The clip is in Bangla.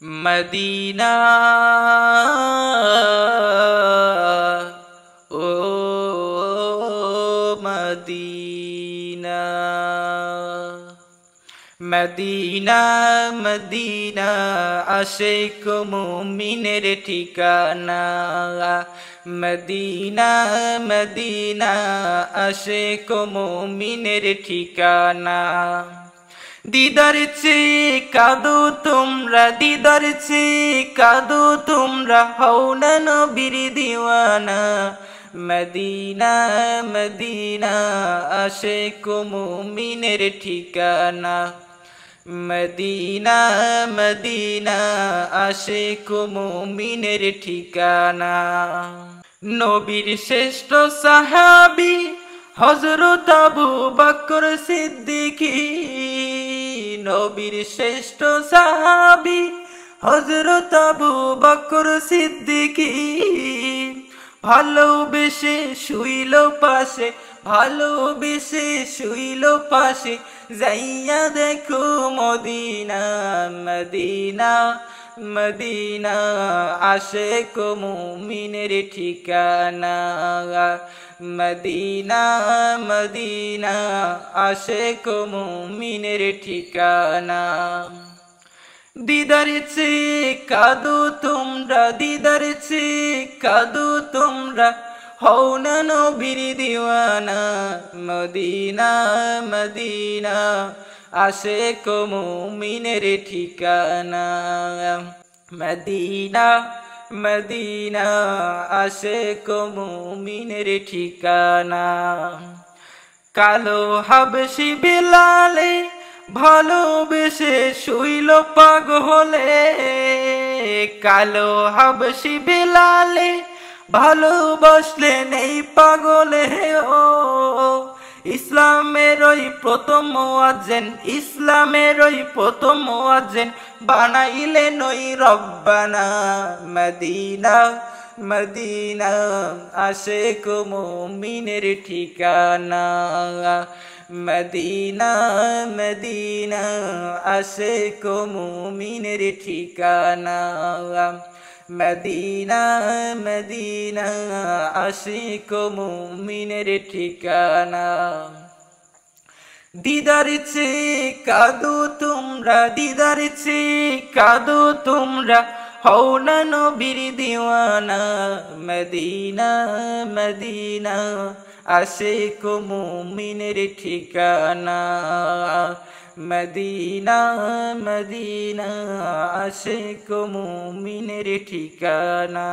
Medina oh Medina Medina Medina Ashiq মুমিনের ঠিকানা মদিনা মদিনা আশিক মুমিনের ঠিকানা দিদার চেয়ে কাঁদো তোমরা দিদার চেয়ে কাঁদো তোমরা হও না নবীর দিওয়ানা মদিনা মদিনা আশিক মুমিনের ঠিকানা মদিনা মদিনা আশিক মুমিনের ঠিকানা নবীর শ্রেষ্ঠ সাহাবী হযরত আবু বকর সিদ্দিকী নবীর শ্রেষ্ঠ সাহাবী হযরত আবু বকর সিদ্দিকী ভালোবেসে শুইল পাশে ভালোবেসে শুইল পাশে যাইয়া দেখো মদিনা মদিনা মদিনা আশিক মুমিনের ঠিকানা মদিনা মদিনা আশিক মুমিনের ঠিকানা দিদার চেয়ে কাঁদো তোমরা দিদার চেয়ে কাঁদো তোমরা হও না নবীর দিওয়ানা মদিনা মদিনা আশিক মুমিনের ঠিকানা মদিনা মদিনা আশিক মুমিনের ঠিকানা কালো হাবশি বিলালে ভালোবেসে শুইল পাগলে কালো হাবশি বিলালে ভালোবাসলেন এই পাগলে ও ইসলামের ওই প্রথম মুয়াজ্জিন ইসলামের ওই প্রথম মুয়াজ্জিন বানাইলেন ওই রব্বানা মদিনা মদিনা আশিক মুমিনের ঠিকানা মদিনা মদিনা আশিক মুমিনের ঠিকানা মদিনা মদিনা আশিক মুমিনের ঠিকানা দিদার চেয়ে কাঁদো তোমরা দিদার চেয়ে কাঁদো তোমরা হও না নবীর দিওয়ানা মদিনা মদিনা আশিক মুমিনের ঠিকানা মদিনা মদিনা আশিক মুমিনের ঠিকানা।